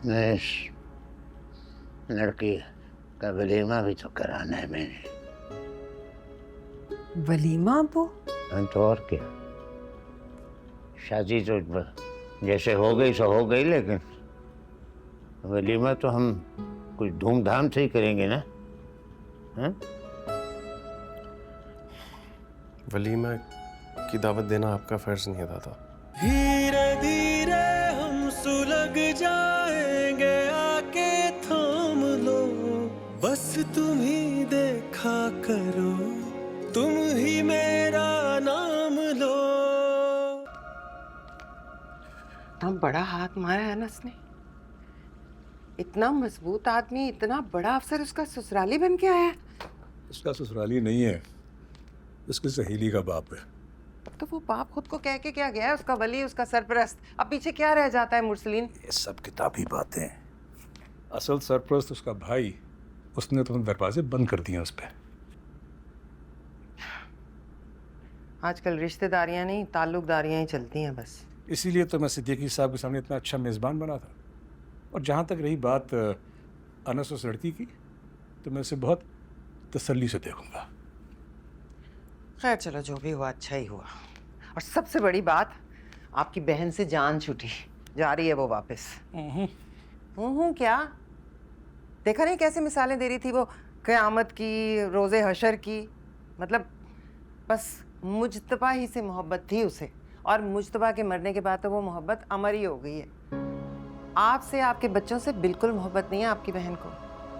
इस लड़की का वलीमा भी तो कराना है मैंने। वलीमा अब्बू? तो और क्या, शादी तो जैसे हो गई सो हो गई, लेकिन वलीमा तो हम कुछ धूमधाम से ही करेंगे ना। हाँ? वलीमा की दावत देना आपका फर्ज नहीं है दादा। धीरे धीरे हम सुलग जाएंगे, आके थाम लो, बस तुम ही देखा करो, तुम ही मेरा नाम लो। इतना बड़ा हाथ मारा है अनस ने। इतना मजबूत आदमी, इतना बड़ा अफसर, उसका ससुराली बन के आया। उसका ससुराली नहीं है, उसकी सहेली का बाप है। तो वो बाप खुद को कह के क्या गया है, उसका वली, उसका सरपरस्त। अब पीछे क्या रह जाता है मुरसलीन? ये सब किताबी बातें। असल सरपरस्त उसका भाई, उसने तो दरवाजे बंद कर दिए उस पे। आजकल रिश्तेदारियां नहीं, ताल्लुकदारियां ही चलती हैं बस। इसीलिए तो मैं सिद्दीकी साहब के सामने इतना अच्छा मेज़बान बना था। और जहाँ तक रही बात अनस उस लड़की की, तो मैं उसे बहुत तसल्ली से देखूंगा। खैर चलो, जो भी हुआ अच्छा ही हुआ। और सबसे बड़ी बात, आपकी बहन से जान छूटी, जा रही है वो वापस। क्या देखा नहीं कैसे मिसालें दे रही थी वो, क़यामत की, रोज़े हशर की। मतलब बस मुजतबा ही से मोहब्बत थी उसे, और मुजतबा के मरने के बाद तो वो मोहब्बत अमर ही हो गई है। आपसे, आपके बच्चों से बिल्कुल मोहब्बत नहीं है आपकी बहन को।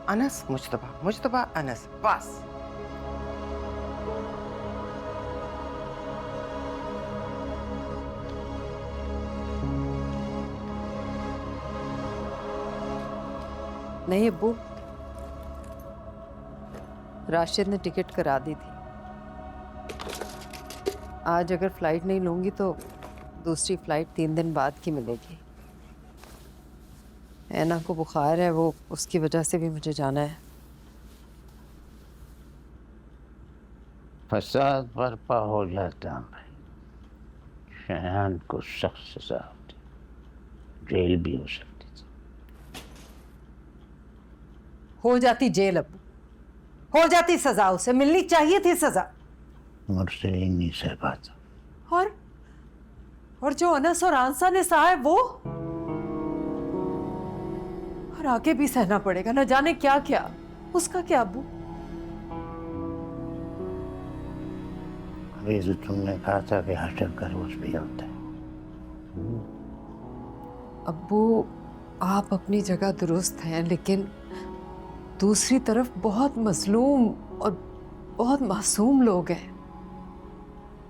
अनस मुजतबा, मुजतबा अनस, बस। नहीं अब्बू, राशिद ने टिकट करा दी थी। आज अगर फ्लाइट नहीं लूंगी तो दूसरी फ्लाइट 3 दिन बाद की मिलेगी। ऐना को बुखार है, वो उसकी वजह से भी मुझे जाना है। फसाद बर्पा हो जाता है, शयान को सख्त सजा होती, जेल भी हो सकती थी। हो जाती जेल अब्बू, हो जाती सजा, उसे मिलनी चाहिए थी सजा। मुझसे नहीं सह पाता। और जो अनस और आंसा ने सहा है वो, और आगे भी सहना पड़ेगा, न जाने क्या क्या। उसका क्या अब्बू? अभी तो तुमने कहा था कि हशर का रोज भी होता है। अब्बू आप अपनी जगह दुरुस्त हैं, लेकिन दूसरी तरफ बहुत मजलूम और बहुत मासूम लोग हैं।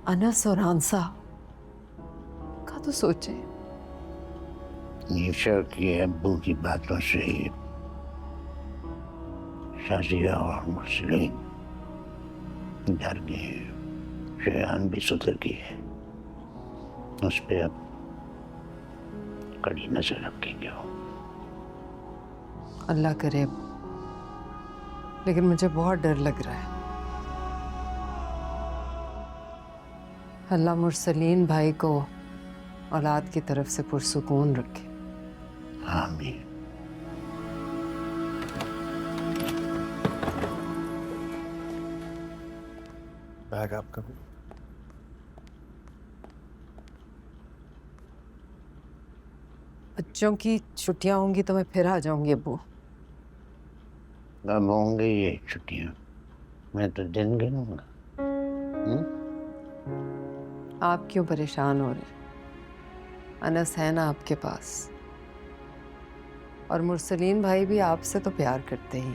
अनस और आंसा का तो सोचे। ईशा की अब्बू की बातों से ही शाजिया और मुस्लिम डर गए, शयान भी सुधर गई है। उस पे अब कड़ी नजर रखेंगे वो। अल्लाह करे, लेकिन मुझे बहुत डर लग रहा है। अल्लाह मुरसलीन भाई को औलाद की तरफ से पुरसुकून रखे। आमीन। बैग आपका। बच्चों की छुट्टियां होंगी तो मैं फिर आ जाऊंगी अब्बू। अब होंगी ये छुट्टियां, मैं तो दिन गिनूंगा। आप क्यों परेशान हो रहे? अनस है ना आपके पास, और मुरसलीन भाई भी आपसे तो प्यार करते ही।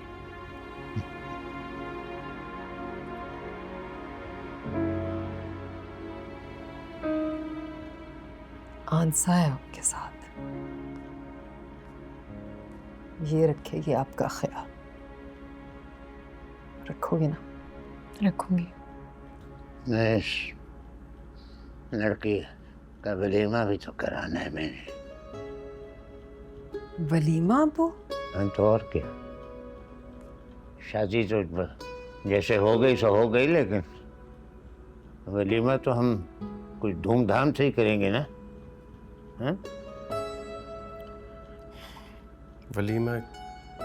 आंसा है आपके साथ, ये रखेगी आपका ख्याल। रखोगे ना? रखूंगी। इस लड़की का वलीमा भी तो कराना है मैंने। वलीमा अब्बू? तो और क्या, शादी तो जैसे हो गई सो हो गई, लेकिन वलीमा तो हम कुछ धूमधाम से ही करेंगे ना। हाँ? वलीमा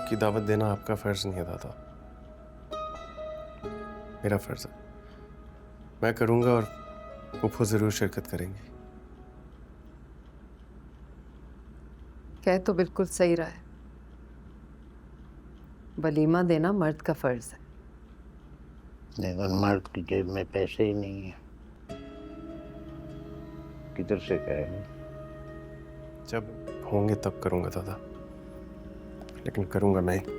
की दावत देना आपका फर्ज नहीं है दादा, मेरा फर्ज है। मैं करूंगा और फूफो जरूर शिरकत करेंगे। कह तो बिल्कुल सही रहा है, वलीमा देना मर्द का फर्ज है। लेकिन मर्द की जेब में पैसे ही नहीं है, किधर से करेंगे? जब होंगे तब करूंगा दादा, लेकिन करूंगा मैं ही।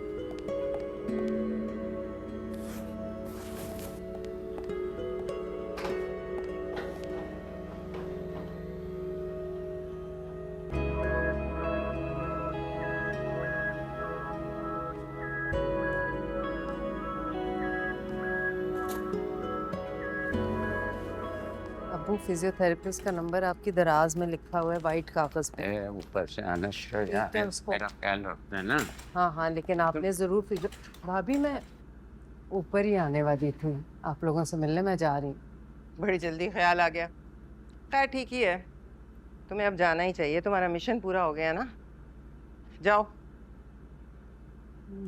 अबू, फिजियोथेरेपिस्ट का नंबर आपकी दराज में लिखा हुआ है वाइट कागज पे। ऊपर से आना शुरू है उसको। मेरा ख्याल रखना है ना। हाँ हाँ, लेकिन आपने ज़रूर भाभी, मैं ऊपर ही आने वाली थी आप लोगों से मिलने, मैं जा रही हूँ। बड़ी जल्दी ख्याल आ गया। खैर ठीक ही है, तुम्हें अब जाना ही चाहिए, तुम्हारा मिशन पूरा हो गया ना। जाओ।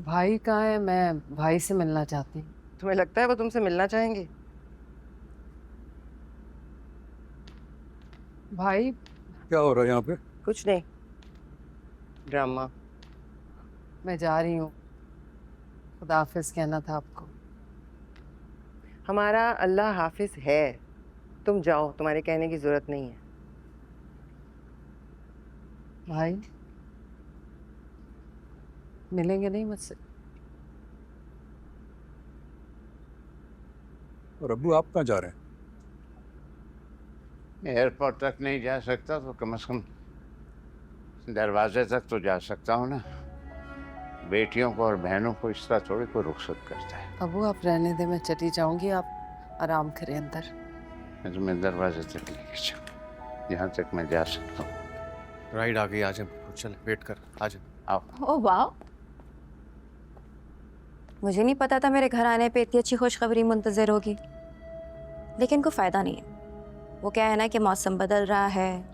भाई कहाँ है? मैं भाई से मिलना चाहती हूँ। तुम्हें लगता है वो तुमसे मिलना चाहेंगे? भाई क्या हो रहा है यहाँ पे? कुछ नहीं, ड्रामा। मैं जा रही हूँ, खुदा हाफिज कहना था आपको। हमारा अल्लाह हाफिज है, तुम जाओ, तुम्हारे कहने की जरूरत नहीं है। भाई मिलेंगे नहीं मुझसे? और अब्बू आप कहाँ जा रहे हैं? एयरपोर्ट तक नहीं जा सकता तो कम से कम दरवाजे तक तो जा सकता हूँ ना। बेटियों को और बहनों को इस तरह थोड़ी कोई रुखसत करता है। अबू आप रहने दे, मैं चली जाऊंगी, आप आराम करें अंदर। मैं तुम्हें दरवाजे तक लेके चल, जहाँ तक मैं जा सकता हूँ। राइड आ गई, आ जाए। चल वेट कर, आ जाए। आओ। ओह वाह, मुझे नहीं पता था मेरे घर आने पे इतनी अच्छी खुशखबरी मुंतज़र होगी, लेकिन कोई फ़ायदा नहीं है। वो क्या है ना कि मौसम बदल रहा है,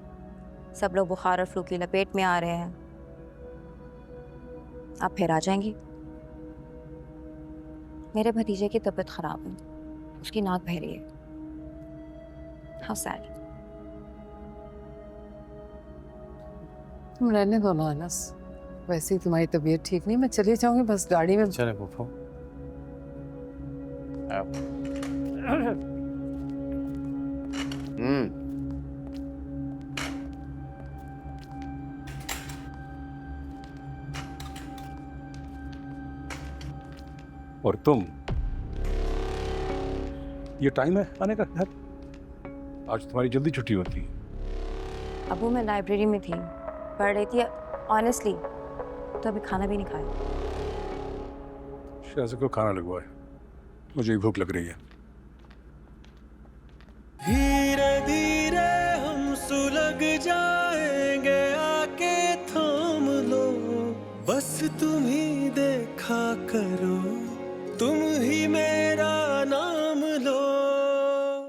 सब लोग बुखार और फ्लू की लपेट में आ रहे हैं। आप फिर आ जाएंगी। मेरे भतीजे की तबीयत ख़राब है, उसकी नाक बह रही है। How sad. तुम रहने दो ना अनस, वैसे ही तुम्हारी तबीयत ठीक नहीं, मैं चली जाऊंगी बस गाड़ी में। चले फूफो। और तुम, ये टाइम है आने का घर? आज तुम्हारी जल्दी छुट्टी होती है। अबू मैं लाइब्रेरी में थी, पढ़ रही थी ऑनेस्टली, तो अभी खाना भी नहीं खाया। शायद को खाना लगवाए, मुझे भी भूख लग रही है। धीरे धीरे हम सुलग जा